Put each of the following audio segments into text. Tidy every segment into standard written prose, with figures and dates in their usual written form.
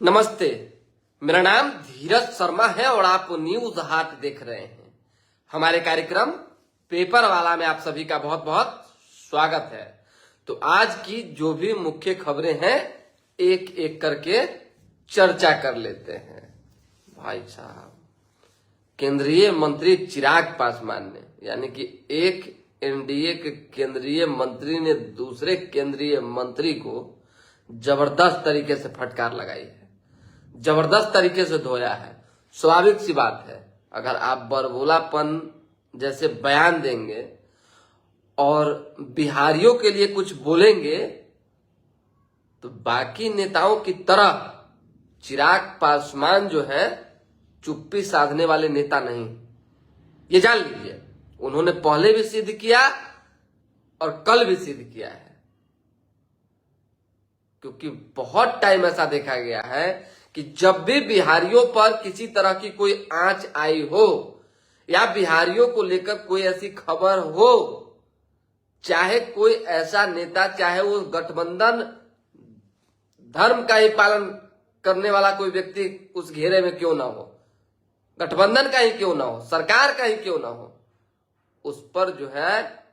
नमस्ते, मेरा नाम धीरज शर्मा है और आप न्यूज हाट देख रहे हैं। हमारे कार्यक्रम पेपर वाला में आप सभी का बहुत बहुत स्वागत है। तो आज की जो भी मुख्य खबरें हैं एक एक करके चर्चा कर लेते हैं। भाई साहब, केंद्रीय मंत्री चिराग पासवान ने, यानी कि एक एनडीए के केंद्रीय मंत्री ने दूसरे केंद्रीय मंत्री को जबरदस्त तरीके से फटकार लगाई है, जबरदस्त तरीके से धोया है। स्वाभाविक सी बात है, अगर आप बरबोलापन जैसे बयान देंगे और बिहारियों के लिए कुछ बोलेंगे तो बाकी नेताओं की तरह चिराग पासवान जो है चुप्पी साधने वाले नेता नहीं। ये जान लीजिए, उन्होंने पहले भी सिद्ध किया और कल भी सिद्ध किया है। क्योंकि बहुत टाइम ऐसा देखा गया है कि जब भी बिहारियों पर किसी तरह की कोई आंच आई हो या बिहारियों को लेकर कोई ऐसी खबर हो, चाहे कोई ऐसा नेता, चाहे वो गठबंधन धर्म का ही पालन करने वाला कोई व्यक्ति उस घेरे में क्यों ना हो, गठबंधन का ही क्यों ना हो, सरकार का ही क्यों ना हो, उस पर जो है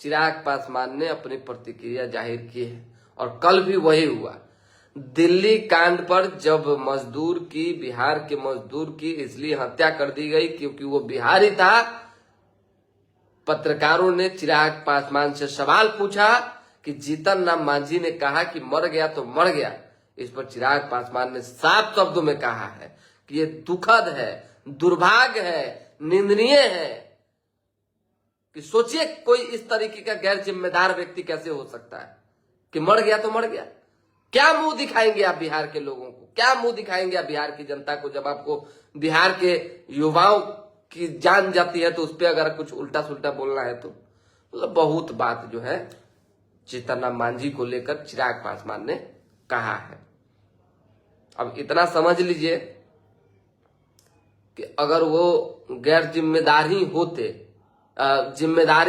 चिराग पासवान ने अपनी प्रतिक्रिया जाहिर की है। और कल भी वही हुआ। दिल्ली कांड पर जब मजदूर की, बिहार के मजदूर की इसलिए हत्या कर दी गई क्योंकि वो बिहारी था, पत्रकारों ने चिराग पासवान से सवाल पूछा कि जीतन राम मांझी ने कहा कि मर गया तो मर गया। इस पर चिराग पासवान ने साफ शब्दों में कहा है कि ये दुखद है, दुर्भाग्य है, निंदनीय है कि सोचिए कोई इस तरीके का गैर जिम्मेदार व्यक्ति कैसे हो सकता है कि मर गया तो मर गया। क्या मुंह दिखाएंगे आप बिहार के लोगों को, क्या मुंह दिखाएंगे आप बिहार की जनता को, जब आपको बिहार के युवाओं की जान जाती है तो उस पर अगर कुछ उल्टा सुल्टा बोलना है तो मतलब बहुत बात जो है जीतन राम मांझी को लेकर चिराग पासवान ने कहा है। अब इतना समझ लीजिए कि अगर वो गैर जिम्मेदारी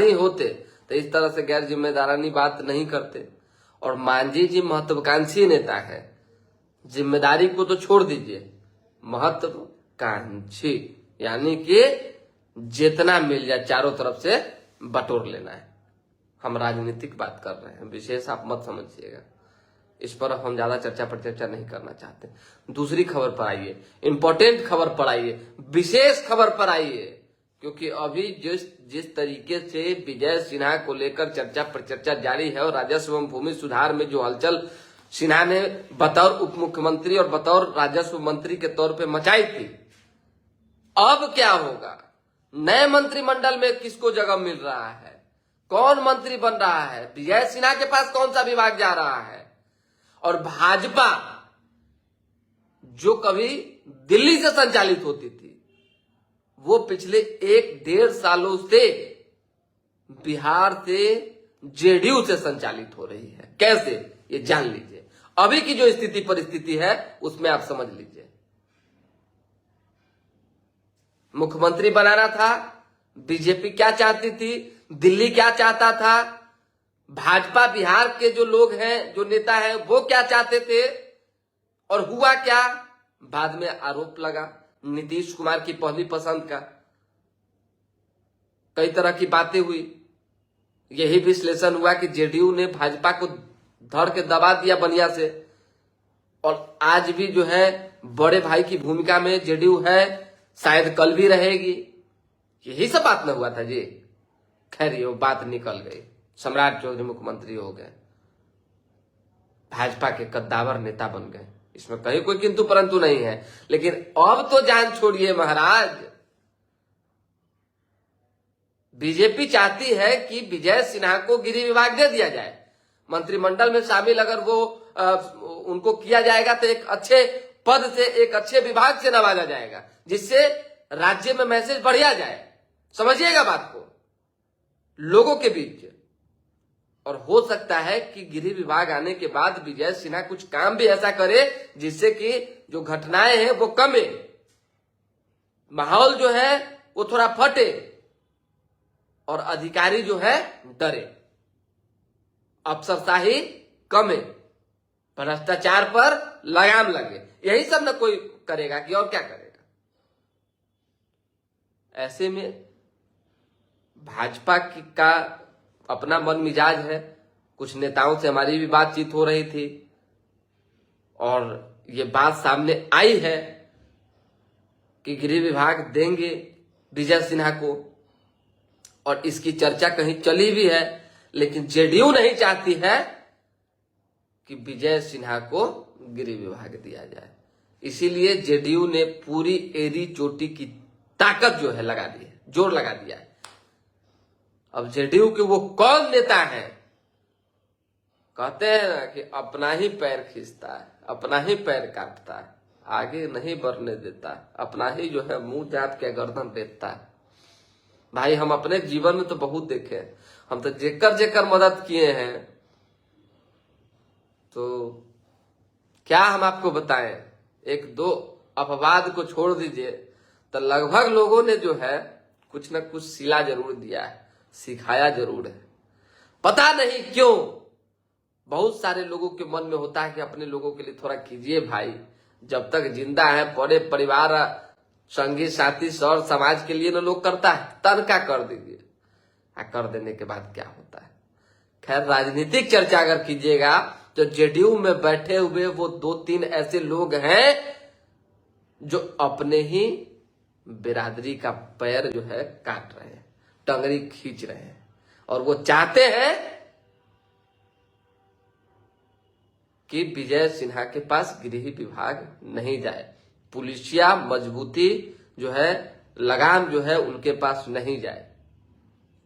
होते तो इस तरह से गैर जिम्मेदारानी बात नहीं करते। और मांझी जी महत्वाकांक्षी नेता है, जिम्मेदारी को तो छोड़ दीजिए, महत्वाकांक्षी यानी कि जितना मिल जाए चारों तरफ से बटोर लेना है। हम राजनीतिक बात कर रहे हैं, विशेष आप मत समझिएगा, इस पर हम ज्यादा चर्चा पर चर्चा नहीं करना चाहते। दूसरी खबर पर आइए, इंपॉर्टेंट खबर पर आइए, विशेष खबर पर आइए, क्योंकि अभी जिस तरीके से विजय सिन्हा को लेकर चर्चा पर चर्चा जारी है और राजस्व एवं भूमि सुधार में जो हलचल सिन्हा ने बतौर उप मुख्यमंत्री और बतौर राजस्व मंत्री के तौर पे मचाई थी, अब क्या होगा? नए मंत्रिमंडल में किसको जगह मिल रहा है, कौन मंत्री बन रहा है, विजय सिन्हा के पास कौन सा विभाग जा रहा है? और भाजपा जो कभी दिल्ली से संचालित होती थी, वो पिछले 1-1.5 सालों से बिहार से जेडीयू से संचालित हो रही है। कैसे, ये जान लीजिए। अभी की जो स्थिति परिस्थिति है उसमें आप समझ लीजिए। मुख्यमंत्री बनाना था, बीजेपी क्या चाहती थी, दिल्ली क्या चाहता था, भाजपा बिहार के जो लोग हैं, जो नेता हैं, वो क्या चाहते थे, और हुआ क्या? बाद में आरोप लगा नीतीश कुमार की पहली पसंद का, कई तरह की बातें हुई। यही विश्लेषण हुआ कि जेडीयू ने भाजपा को धर के दबा दिया बनिया से, और आज भी जो है बड़े भाई की भूमिका में जेडीयू है, शायद कल भी रहेगी। यही सब बात न हुआ था जी। खैर, ये बात निकल गई, सम्राट चौधरी मुख्यमंत्री हो गए, भाजपा के कद्दावर नेता बन गए, इसमें कहीं कोई किंतु परंतु नहीं है। लेकिन अब तो जान छोड़िए महाराज, बीजेपी चाहती है कि विजय सिन्हा को गृह विभाग दे दिया जाए, मंत्रिमंडल में शामिल अगर वो उनको किया जाएगा तो एक अच्छे पद से, एक अच्छे विभाग से नवाजा जाएगा, जिससे राज्य में मैसेज बढ़िया जाए। समझिएगा बात को लोगों के बीच। और हो सकता है कि गृह विभाग आने के बाद विजय सिन्हा कुछ काम भी ऐसा करे जिससे कि जो घटनाएं हैं वो कमे, माहौल जो है वो थोड़ा फटे और अधिकारी जो है डरे, अफसरशाही कमे, भ्रष्टाचार पर लगाम लगे, यही सब ना कोई करेगा कि और क्या करेगा। ऐसे में भाजपा का अपना मन मिजाज है। कुछ नेताओं से हमारी भी बातचीत हो रही थी और ये बात सामने आई है कि गृह विभाग देंगे विजय सिन्हा को, और इसकी चर्चा कहीं चली भी है, लेकिन जेडीयू नहीं चाहती है कि विजय सिन्हा को गृह विभाग दिया जाए। इसीलिए जेडीयू ने पूरी एड़ी चोटी की ताकत जो है लगा दी है, जोर लगा दिया है। अब जेडीयू के वो कौन नेता है, कहते हैं ना कि अपना ही पैर खींचता है, अपना ही पैर काटता है, आगे नहीं बढ़ने देता, अपना ही जो है मुंह जात के गर्दन देता है। भाई हम अपने जीवन में तो बहुत देखे, हम तो जेकर जेकर मदद किए हैं, तो क्या हम आपको बताएं। एक दो अपवाद को छोड़ दीजिए तो लगभग लोगों ने जो है कुछ न कुछ सिला जरूर दिया है, सिखाया जरूर है। पता नहीं क्यों बहुत सारे लोगों के मन में होता है कि अपने लोगों के लिए थोड़ा कीजिए भाई, जब तक जिंदा है, बड़े परिवार, संगी साथी, सर समाज के लिए ना लोग करता है, तनका कर दीजिए। कर देने के बाद क्या होता है। खैर, राजनीतिक चर्चा अगर कीजिएगा तो जेडीयू में बैठे हुए वो 2-3 ऐसे लोग हैं जो अपने ही बिरादरी का पैर जो है काट रहे हैं, टंगरी खींच रहे हैं, और वो चाहते हैं कि विजय सिन्हा के पास गृह विभाग नहीं जाए, पुलिसिया मजबूती जो है, लगाम जो है उनके पास नहीं जाए,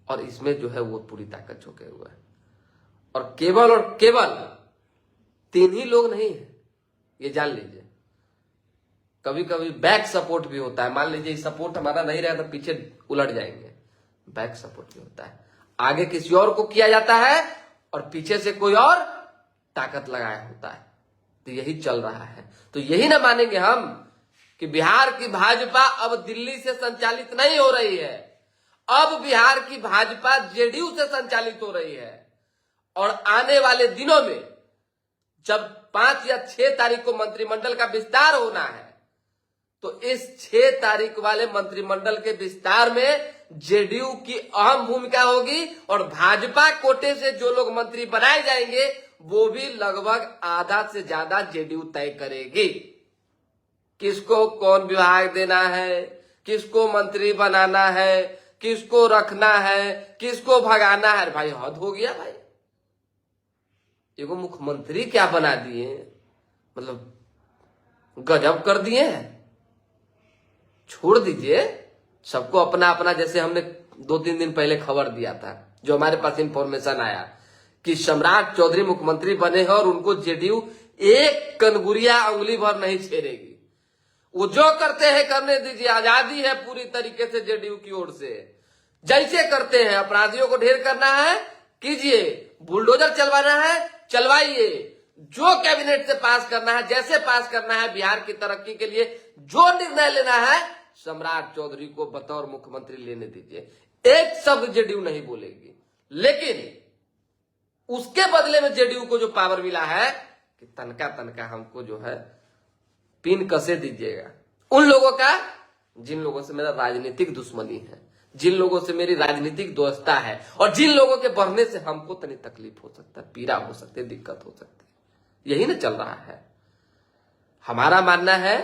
और इसमें जो है वो पूरी ताकत झोंके हुआ है। और केवल 3 ही लोग नहीं है, ये जान लीजिए। कभी कभी बैक सपोर्ट भी होता है। मान लीजिए सपोर्ट हमारा नहीं रहा तो पीछे उलट जाएंगे, बैक सपोर्ट भी होता है। आगे किसी और को किया जाता है और पीछे से कोई और ताकत लगाया होता है, तो यही चल रहा है। तो यही ना मानेंगे हम कि बिहार की भाजपा अब दिल्ली से संचालित नहीं हो रही है, अब बिहार की भाजपा जेडीयू से संचालित हो रही है। और आने वाले दिनों में जब 5 या 6 तारीख को मंत्रिमंडल का विस्तार होना है, तो इस 6 तारीख वाले मंत्रिमंडल के विस्तार में जेडीयू की अहम भूमिका होगी, और भाजपा कोटे से जो लोग मंत्री बनाए जाएंगे वो भी लगभग आधा से ज्यादा जेडीयू तय करेगी। किसको कौन विभाग देना है, किसको मंत्री बनाना है, किसको रखना है, किसको भगाना है। भाई हद हो गया भाई, एगो मुख्यमंत्री क्या बना दिए, मतलब गजब कर दिए हैं। छोड़ दीजिए, सबको अपना अपना, जैसे हमने 2-3 दिन पहले खबर दिया था, जो हमारे पास इंफॉर्मेशन आया कि सम्राट चौधरी मुख्यमंत्री बने हैं और उनको जेडीयू एक कनगुरिया उंगली भर नहीं छेड़ेगी। वो जो करते हैं करने दीजिए, आजादी है पूरी तरीके से जेडीयू की ओर से। जैसे करते हैं, अपराधियों को ढेर करना है कीजिए, बुलडोजर चलवाना है चलवाइए, जो कैबिनेट से पास करना है, जैसे पास करना है, बिहार की तरक्की के लिए जो निर्णय लेना है, सम्राट चौधरी को बतौर मुख्यमंत्री लेने दीजिए। एक शब्द जेडीयू नहीं बोलेगी, लेकिन उसके बदले में जेडीयू को जो पावर मिला है कि तनका तनका हमको जो है पिन कसे दीजिएगा। उन लोगों का जिन लोगों से मेरा राजनीतिक दुश्मनी है, जिन लोगों से मेरी राजनीतिक दोस्ता है, और जिन लोगों के बढ़ने से हमको तनी तकलीफ हो सकता है, पीड़ा हो सकती है, दिक्कत हो सकती है, यही ना चल रहा है। हमारा मानना है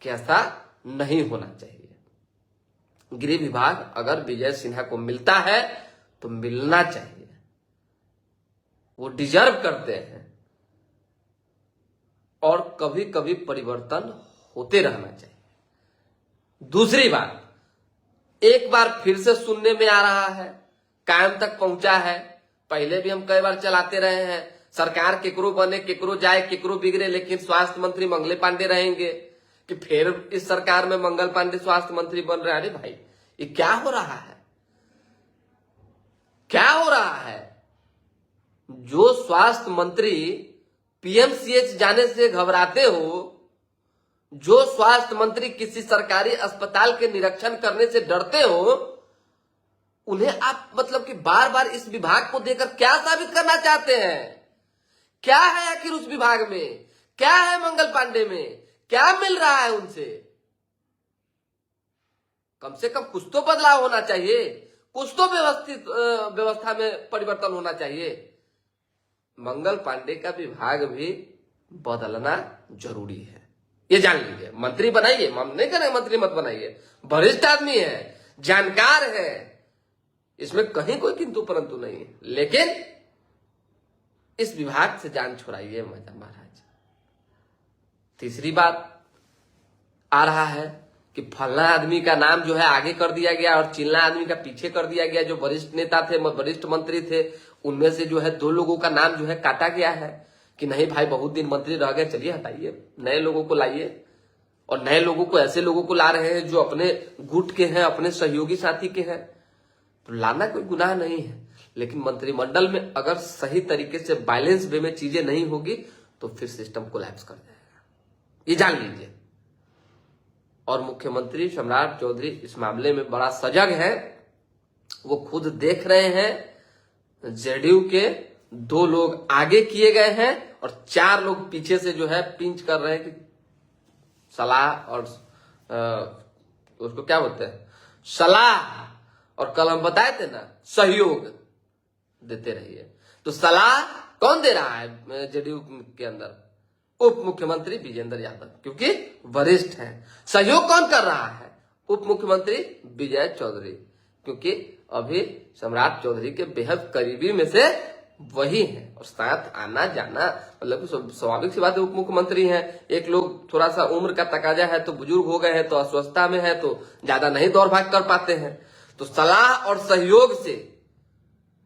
कि ऐसा नहीं होना चाहिए। गृह विभाग अगर विजय सिन्हा को मिलता है तो मिलना चाहिए, वो डिजर्व करते हैं, और कभी कभी परिवर्तन होते रहना चाहिए। दूसरी बात, एक बार फिर से सुनने में आ रहा है, कायम तक पहुंचा है, पहले भी हम कई बार चलाते रहे हैं, सरकार केकरो बने केकरो जाए केकरो बिगड़े, लेकिन स्वास्थ्य मंत्री मंगले पांडे रहेंगे, कि फिर इस सरकार में मंगल पांडे स्वास्थ्य मंत्री बन रहे हैं। अरे भाई, ये क्या हो रहा है, क्या हो रहा है? जो स्वास्थ्य मंत्री पीएमसीएच जाने से घबराते हो, जो स्वास्थ्य मंत्री किसी सरकारी अस्पताल के निरीक्षण करने से डरते हो, उन्हें आप मतलब कि बार बार इस विभाग को देकर क्या साबित करना चाहते हैं? क्या है आखिर उस विभाग में? क्या है मंगल पांडे में, क्या मिल रहा है उनसे? कम से कम कुछ तो बदलाव होना चाहिए, कुछ तो व्यवस्था में परिवर्तन होना चाहिए। मंगल पांडे का विभाग भी बदलना जरूरी है, ये जान लीजिए। मंत्री बनाइए, हम नहीं करेंगे मंत्री मत बनाइए, वरिष्ठ आदमी है, जानकार है, इसमें कहीं कोई किंतु परंतु नहीं है, लेकिन इस विभाग से जान छुड़ाइए महाराज। तीसरी बात आ रहा है कि फलना आदमी का नाम जो है आगे कर दिया गया और चिल्ला आदमी का पीछे कर दिया गया। जो वरिष्ठ नेता थे, वरिष्ठ मंत्री थे, उनमें से जो है 2 लोगों का नाम जो है काटा गया है कि नहीं भाई बहुत दिन मंत्री रह गए, चलिए हटाइए, नए लोगों को लाइए। और नए लोगों को, ऐसे लोगों को ला रहे हैं जो अपने गुट के हैं, अपने सहयोगी साथी के हैं, तो लाना कोई गुनाह नहीं है। लेकिन मंत्रिमंडल में अगर सही तरीके से बैलेंस वे में चीजें नहीं होगी तो फिर सिस्टम कोलैप्स कर जाएगा, ये जान लीजिए। और मुख्यमंत्री सम्राट चौधरी इस मामले में बड़ा सजग है, वो खुद देख रहे हैं जेडीयू के 2 लोग आगे किए गए हैं और 4 लोग पीछे से जो है पिंच कर रहे हैं कि सलाह और उसको क्या बोलते हैं, सलाह, और कल हम बताए थे ना सहयोग देते रहिए। तो सलाह कौन दे रहा है जेडीयू के अंदर? उप मुख्यमंत्री विजेंद्र यादव, क्योंकि वरिष्ठ हैं। सहयोग कौन कर रहा है? उप मुख्यमंत्री विजय चौधरी, क्योंकि अभी सम्राट चौधरी के बेहद करीबी में से वही है और साथ आना जाना, मतलब स्वाभाविक सी बात है, उप मुख्यमंत्री हैं। एक लोग थोड़ा सा उम्र का तकाजा है, तो बुजुर्ग हो गए हैं, तो अस्वस्थता में है, तो ज्यादा नहीं दौड़ भाग कर पाते हैं। तो सलाह और सहयोग से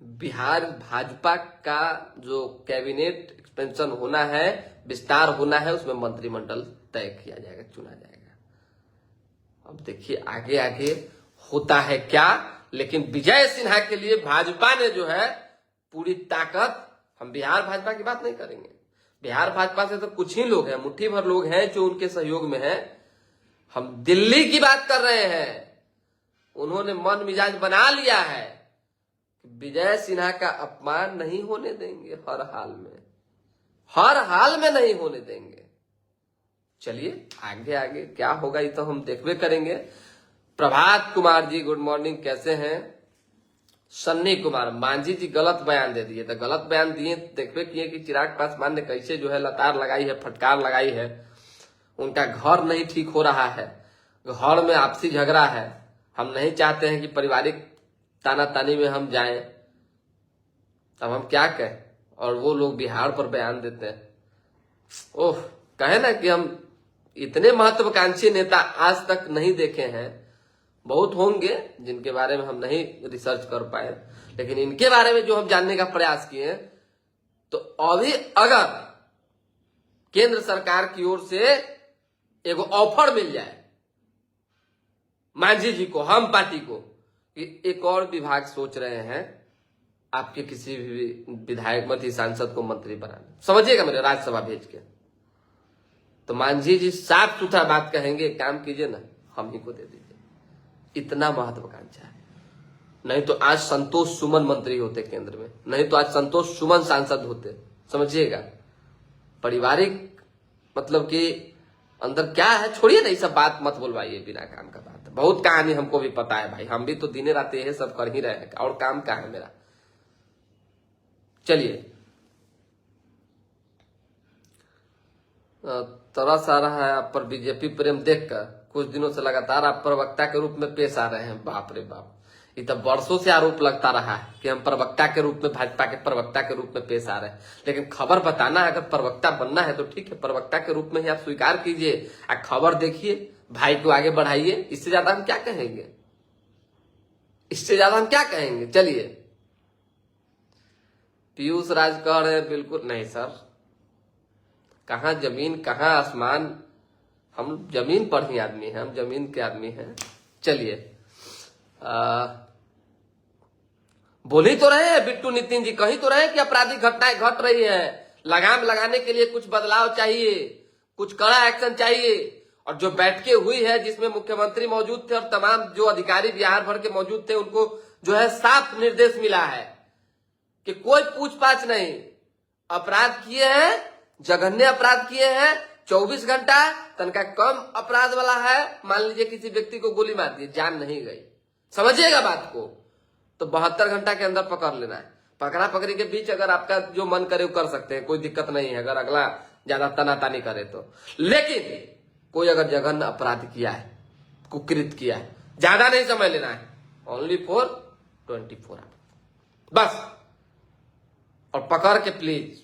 बिहार भाजपा का जो कैबिनेट एक्सपेंशन होना है, विस्तार होना है, उसमें मंत्रिमंडल तय किया जाएगा, चुना जाएगा। अब देखिए आगे आगे होता है क्या। लेकिन विजय सिन्हा के लिए भाजपा ने जो है पूरी ताकत, हम बिहार भाजपा की बात नहीं करेंगे, बिहार भाजपा से तो कुछ ही लोग हैं, मुट्ठी भर लोग हैं जो उनके सहयोग में हैं। हम दिल्ली की बात कर रहे हैं। उन्होंने मन मिजाज बना लिया है, विजय सिन्हा का अपमान नहीं होने देंगे, हर हाल में, हर हाल में नहीं होने देंगे। चलिए आगे आगे क्या होगा ये तो हम देखबे करेंगे। प्रभात कुमार जी गुड मॉर्निंग, कैसे हैं? सन्नी कुमार, मांझी जी गलत बयान दे दिए, तो गलत बयान दिए, देखबे किए कि चिराग पासवान ने कैसे जो है लतार लगाई है, फटकार लगाई है। उनका घर नहीं ठीक हो रहा है, घर में आपसी झगड़ा है। हम नहीं चाहते हैं कि पारिवारिक ताना तानी में हम जाएं, अब हम क्या कहें। और वो लोग बिहार पर बयान देते हैं। ओह, कहे ना कि हम इतने महत्वाकांक्षी नेता आज तक नहीं देखे हैं। बहुत होंगे जिनके बारे में हम नहीं रिसर्च कर पाए, लेकिन इनके बारे में जो हम जानने का प्रयास किए, तो अभी अगर केंद्र सरकार की ओर से एगो ऑफर मिल जाए मांझी जी को, हम पार्टी को, कि एक और विभाग सोच रहे हैं आपके किसी भी विधायक मंत्री सांसद को मंत्री बनाना, समझिएगा मेरे, राज्यसभा भेज के, तो मांझी जी साफ सुथरा बात कहेंगे, काम कीजिए ना, हम ही को दे दीजिए। इतना महत्वाकांक्षा है। नहीं तो आज संतोष सुमन मंत्री होते केंद्र में, नहीं तो आज संतोष सुमन सांसद होते, समझिएगा। पारिवारिक मतलब कि अंदर क्या है, छोड़िए ना, ये सब बात मत बोलवाइए, बिना काम का बात। बहुत कहानी हमको भी पता है भाई, हम भी तो दिने रात ये सब कर ही रहे हैं, और काम क्या है मेरा। चलिए, तरस आ रहा है आप पर बीजेपी प्रेम देखकर, कुछ दिनों से लगातार आप प्रवक्ता के रूप में पेश आ रहे हैं। बाप रे बाप, ये तो वर्षों से आरोप लगता रहा है कि हम प्रवक्ता के रूप में, भाजपा के प्रवक्ता के रूप में पेश आ रहे हैं। लेकिन खबर बताना, अगर प्रवक्ता बनना है तो ठीक है, प्रवक्ता के रूप में ही आप स्वीकार कीजिए, खबर देखिए, भाई को आगे बढ़ाइए। इससे ज्यादा हम क्या कहेंगे, इससे ज्यादा हम क्या कहेंगे। चलिए, पीयूष राज कह रहे हैं बिल्कुल नहीं सर, कहाँ जमीन कहाँ आसमान, हम जमीन पर ही आदमी हैं, हम जमीन के आदमी हैं। चलिए, बोल ही तो रहे हैं बिट्टू नितिन जी, कहीं तो रहे कि आपराधिक घटनाएं घट रही है, लगाम लगाने के लिए कुछ बदलाव चाहिए, कुछ कड़ा एक्शन चाहिए। और जो बैठकें हुई है जिसमें मुख्यमंत्री मौजूद थे और तमाम जो अधिकारी बिहार भर के मौजूद थे, उनको जो है साफ निर्देश मिला है कि कोई पूछताछ नहीं, अपराध किए हैं जघन्य अपराध किए हैं, 24 घंटा, तनका कम अपराध वाला है, मान लीजिए किसी व्यक्ति को गोली मार दी, जान नहीं गई, समझिएगा बात को, तो 72 घंटा के अंदर पकड़ लेना है। पकड़ा पकड़ी के बीच अगर आपका जो मन करे वो कर सकते हैं, कोई दिक्कत नहीं है, अगर अगला ज्यादा तनातानी करे तो। लेकिन कोई अगर जघन्य अपराध किया है, कुकृत किया है, ज्यादा नहीं समय लेना है, ओनली फॉर 24 आवर बस। और पकड़ के प्लीज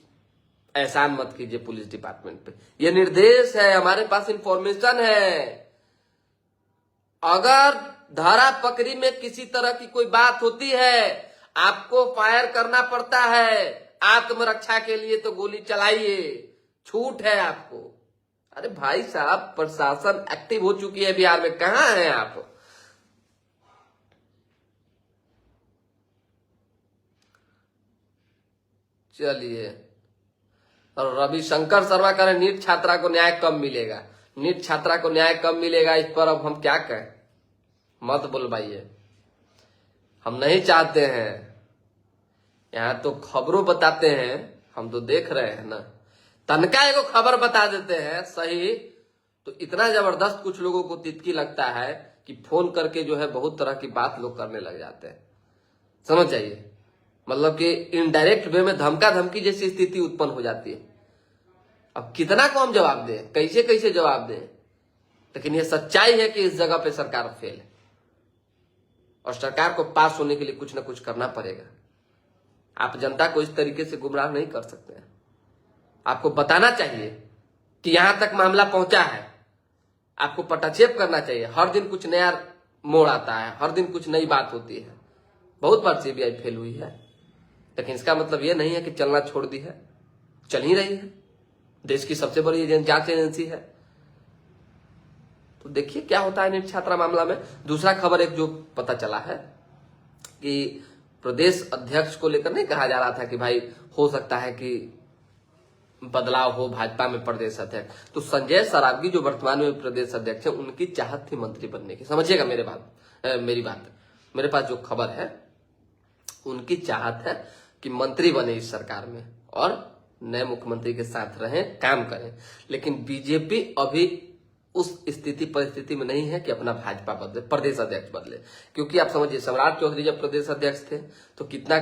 एहसान मत कीजिए पुलिस डिपार्टमेंट पे, ये निर्देश है, हमारे पास इंफॉर्मेशन है। अगर धारा पकड़ी में किसी तरह की कोई बात होती है, आपको फायर करना पड़ता है आत्मरक्षा के लिए, तो गोली चलाइए, छूट है आपको। अरे भाई साहब, प्रशासन एक्टिव हो चुकी है बिहार में, कहां हैं आप? चलिए, और रविशंकर शर्मा कह रहे नीट छात्रा को न्याय कब मिलेगा? नीट छात्रा को न्याय कब मिलेगा, इस पर अब हम क्या कहें? मत बुलवाइए, हम नहीं चाहते हैं। यहां तो खबरों बताते हैं, हम तो देख रहे हैं ना, तनका एगो खबर बता देते हैं सही, तो इतना जबरदस्त कुछ लोगों को तितकी लगता है कि फोन करके जो है बहुत तरह की बात लोग करने लग जाते हैं। समझ जाइए, मतलब कि इनडायरेक्ट वे में धमका धमकी जैसी स्थिति उत्पन्न हो जाती है। अब कितना को हम जवाब दें, कैसे कैसे जवाब दें? लेकिन ये सच्चाई है कि इस जगह पे सरकार फेल है, और सरकार को पास होने के लिए कुछ ना कुछ करना पड़ेगा। आप जनता को इस तरीके से गुमराह नहीं कर सकते हैं। आपको बताना चाहिए कि यहां तक मामला पहुंचा है, आपको पटाक्षेप करना चाहिए। हर दिन कुछ नया मोड़ आता है, हर दिन कुछ नई बात होती है। बहुत बार सीबीआई फेल हुई है, लेकिन इसका मतलब यह नहीं है कि चलना छोड़ दी है, चल ही रही है। देश की सबसे बड़ी जांच एजेंसी है। तो देखिए क्या होता है नीट छात्रा मामला में। दूसरा खबर एक जो पता चला है कि प्रदेश अध्यक्ष को लेकर नहीं कहा जा रहा था कि भाई हो सकता है कि बदलाव हो भाजपा में प्रदेश अध्यक्ष, तो संजय सरावगी जो वर्तमान में प्रदेश अध्यक्ष है, उनकी चाहत थी मंत्री बनने की। समझिएगा मेरी बात, मेरे पास जो खबर है, उनकी चाहत है कि मंत्री बने इस सरकार में और नए मुख्यमंत्री के साथ रहें, काम करें। लेकिन बीजेपी अभी उस स्थिति परिस्थिति में नहीं है कि अपना भाजपा बदले, प्रदेश अध्यक्ष बदले। क्योंकि आप समझिए, सम्राट चौधरी जब प्रदेश अध्यक्ष थे तो कितना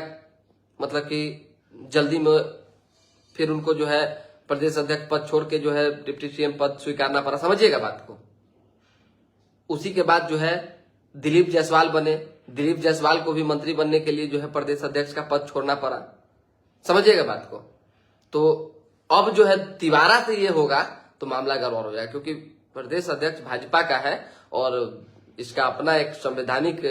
मतलब कि जल्दी में फिर उनको जो है प्रदेश अध्यक्ष पद छोड़ के जो है डिप्टी सीएम पद स्वीकारना पड़ा। समझिएगा बात को। उसी के बाद जो है दिलीप जायसवाल बने, दिलीप जायसवाल को भी मंत्री बनने के लिए जो है प्रदेश अध्यक्ष का पद छोड़ना पड़ा। समझिएगा बात को। तो अब जो है तिवारा से ये होगा तो मामला गड़बड़ हो जाएगा, क्योंकि प्रदेश अध्यक्ष भाजपा का है और इसका अपना एक संवैधानिक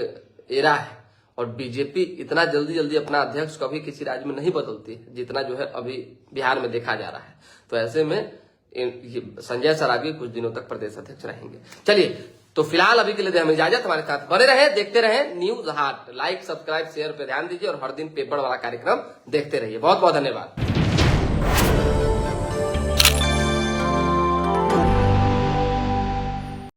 एरा है, और बीजेपी इतना जल्दी जल्दी अपना अध्यक्ष कभी किसी राज्य में नहीं बदलती है जितना जो है अभी बिहार में देखा जा रहा है। तो ऐसे में संजय सरावगी कुछ दिनों तक प्रदेश अध्यक्ष रहेंगे। चलिए, तो फिलहाल अभी के लिए हमें इजाजत। हमारे साथ बने रहे, देखते रहे न्यूज हाट। लाइक, सब्सक्राइब, शेयर पे ध्यान दीजिए और हर दिन पेपर वाला कार्यक्रम देखते रहिए। बहुत बहुत धन्यवाद।